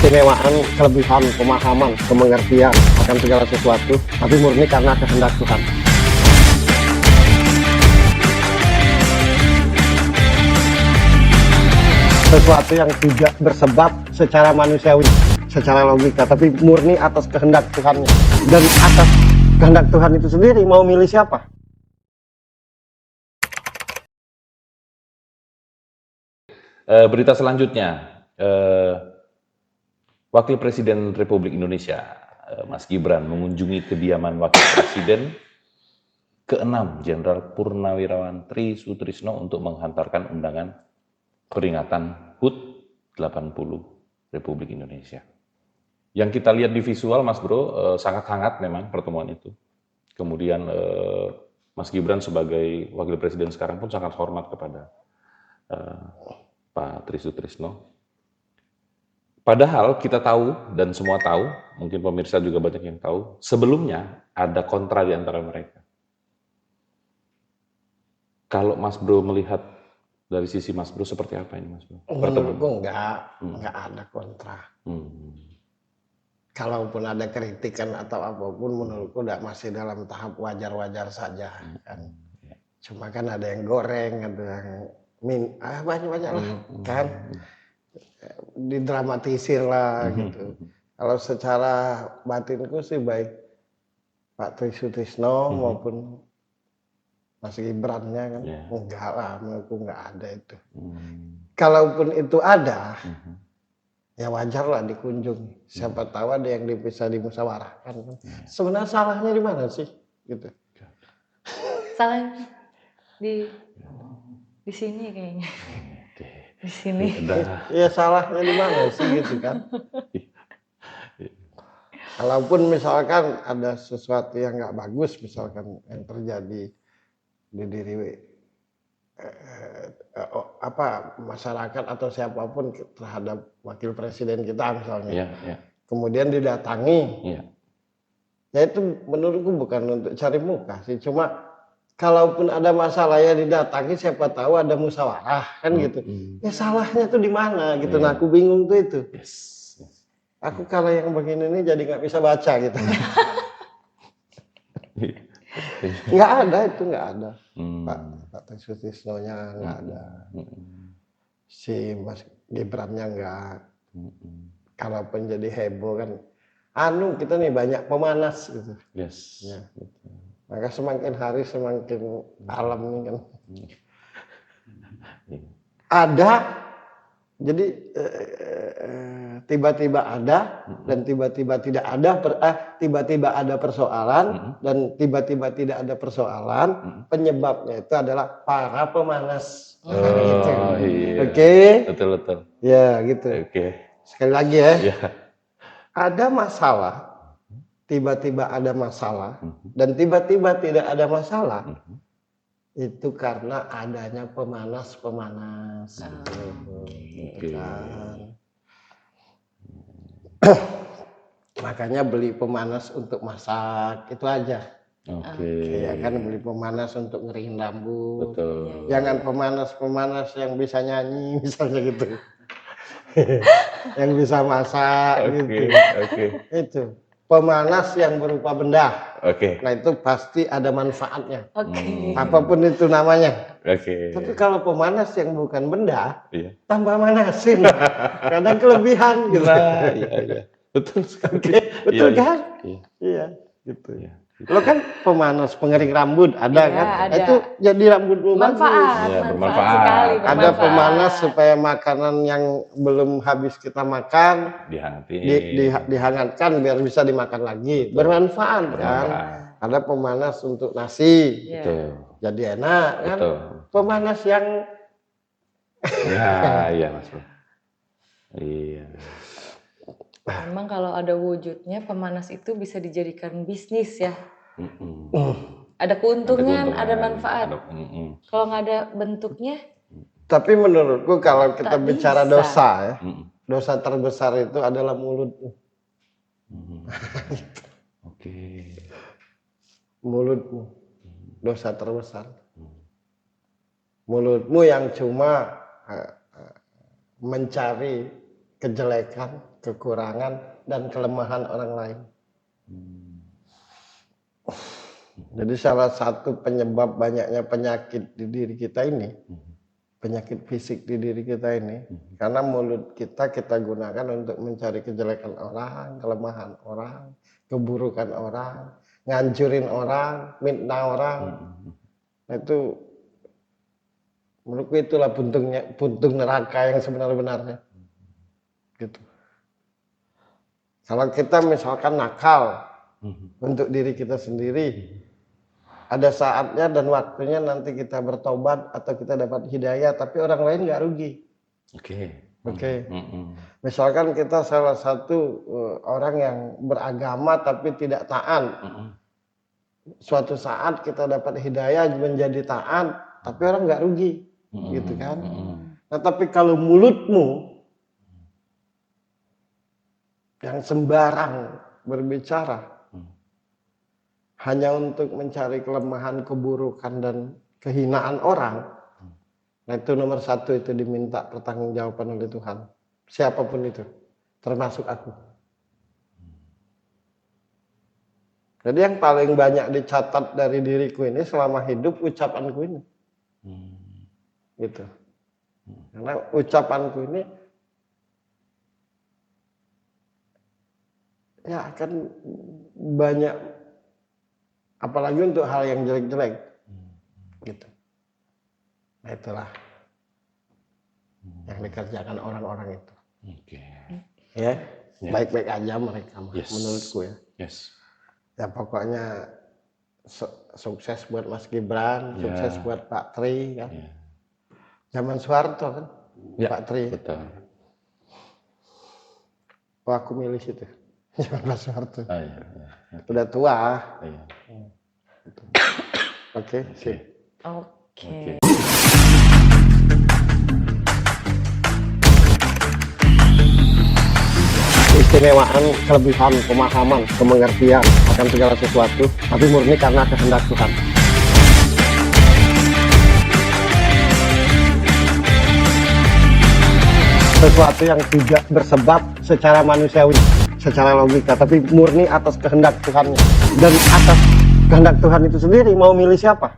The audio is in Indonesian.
keistimewaan, kelebihan, pemahaman, kemengertian akan segala sesuatu, tapi murni karena kehendak Tuhan. Sesuatu yang tidak bersebab secara manusiawi, secara logika, tapi murni atas kehendak Tuhan. Dan atas kehendak Tuhan itu sendiri mau milih siapa? Berita selanjutnya, Wakil Presiden Republik Indonesia, Mas Gibran, mengunjungi kediaman Wakil Presiden ke-6, Jenderal Purnawirawan Tri Sutrisno untuk menghantarkan undangan peringatan HUT 80 Republik Indonesia. Yang kita lihat di visual, Mas Bro, sangat hangat memang pertemuan itu. Kemudian Mas Gibran sebagai Wakil Presiden sekarang pun sangat hormat kepada Pak Tri Sutrisno. Padahal kita tahu dan semua tahu, mungkin pemirsa juga banyak yang tahu, sebelumnya ada kontra di antara mereka. Kalau Mas Bro melihat dari sisi Mas Bro seperti apa ini, Mas Bro? Menurutku enggak ada kontra. Kalaupun ada kritikan atau apapun, menurutku masih dalam tahap wajar-wajar saja. Kan. Cuma kan ada yang goreng, ada yang banyak-banyak lah, kan? Didramatisir lah gitu. Kalau secara batinku sih baik Pak Tri Sutrisno maupun Mas Gibran-nya kan enggak lah, menurutku enggak ada itu. Kalaupun itu ada, ya wajar lah dikunjungi. Siapa tahu ada yang bisa dimusyawarahkan. Sebenarnya salahnya di mana sih? Gitu. Salahnya di sini kayaknya. Di sini. Ya salahnya di mana sih gitu kan? Kalaupun misalkan ada sesuatu yang nggak bagus, misalkan yang terjadi di diri masyarakat atau siapapun terhadap wakil presiden kita misalnya, kemudian didatangi, ya itu menurutku bukan untuk cari muka sih, cuma kalaupun ada masalah ya didatangi, siapa tahu ada musyawarah kan gitu. Ya salahnya tuh di mana gitu. Nah aku bingung tuh itu. Aku kalau yang begini nih jadi nggak bisa baca gitu. Nggak ada itu, nggak ada. Pak Tri Sutrisno-nya nggak ada. Si Mas Gibran-nya nggak. Kalaupun jadi heboh kan. Kita nih banyak pemanas gitu. Ya. Maka semakin hari semakin alam ini kan. Ada, jadi tiba-tiba ada dan tiba-tiba tidak ada, tiba-tiba ada persoalan dan tiba-tiba tidak ada persoalan. Penyebabnya itu adalah para pemanas. Gitu. Iya. Oke. Betul. Ya gitu. Sekali lagi ya. Ada masalah. Tiba-tiba ada masalah dan tiba-tiba tidak ada masalah, itu karena adanya pemanas. Gitu kan. Makanya beli pemanas untuk masak, itu aja. Ya kan, beli pemanas untuk ngeringin rambut. Betul. Jangan pemanas yang bisa nyanyi misalnya gitu. Yang bisa masak gitu. Itu. Pemanas yang berupa benda. Nah itu pasti ada manfaatnya. Apapun itu namanya. Tapi kalau pemanas yang bukan benda, tambah manasin. Kadang kelebihan gitu. Iya. Betul sekali. Betul kan? Iya. Gitu. Lo kan pemanas pengering rambut ada kan? Ada. Itu jadi rambutmu bagus. Bermanfaat sekali. Ada pemanas supaya makanan yang belum habis kita makan dihangatkan biar bisa dimakan lagi. Bermanfaat kan? Ada pemanas untuk nasi. Jadi enak kan? Pemanas yang iya Mas Bro. Iya. Memang kalau ada wujudnya, pemanas itu bisa dijadikan bisnis ya. Ada keuntungan, ada manfaat. Kalau nggak ada bentuknya. Tapi menurutku kalau kita bicara dosa ya, dosa terbesar itu adalah mulutmu. Mulutmu, dosa terbesar. Mulutmu yang cuma mencari kejelekan, kekurangan, dan kelemahan orang lain. Jadi salah satu penyebab banyaknya penyakit di diri kita ini, penyakit fisik di diri kita ini, karena mulut kita gunakan untuk mencari kejelekan orang, kelemahan orang, keburukan orang, ngancurin orang, mitnah orang. Nah, itu menurutku itulah buntung neraka yang sebenar-benarnya. Gitu. Kalau kita misalkan nakal untuk diri kita sendiri, ada saatnya dan waktunya nanti kita bertobat atau kita dapat hidayah, tapi orang lain nggak rugi. Oke. Misalkan kita salah satu orang yang beragama tapi tidak taat. Suatu saat kita dapat hidayah menjadi taat, tapi orang nggak rugi, gitu kan? Nah, tapi kalau mulutmu yang sembarang berbicara hanya untuk mencari kelemahan, keburukan, dan kehinaan orang, nah itu nomor satu, itu diminta pertanggungjawaban oleh Tuhan. Siapapun itu, termasuk aku. Jadi yang paling banyak dicatat dari diriku ini selama hidup ucapanku ini. Gitu. Karena ucapanku ini ya akan banyak, apalagi untuk hal yang jelek-jelek, gitu. Nah itulah yang dikerjakan orang-orang itu. Ya, baik-baik aja mereka, menurutku ya. Ya pokoknya sukses buat Mas Gibran, sukses buat Pak Tri kan. Zaman Soeharto kan, Pak Tri. Betul. Oh aku milih situ, zaman Pak Soeharto. Udah tua. Oke, sip. Oke. Keistimewaan, kelebihan, pemahaman, kemengertian akan segala sesuatu, tapi murni karena kehendak Tuhan. Sesuatu yang tidak bersebab secara manusiawi, secara logika, tapi murni atas kehendak Tuhan. Dan atas kehendak Tuhan itu sendiri mau milih siapa?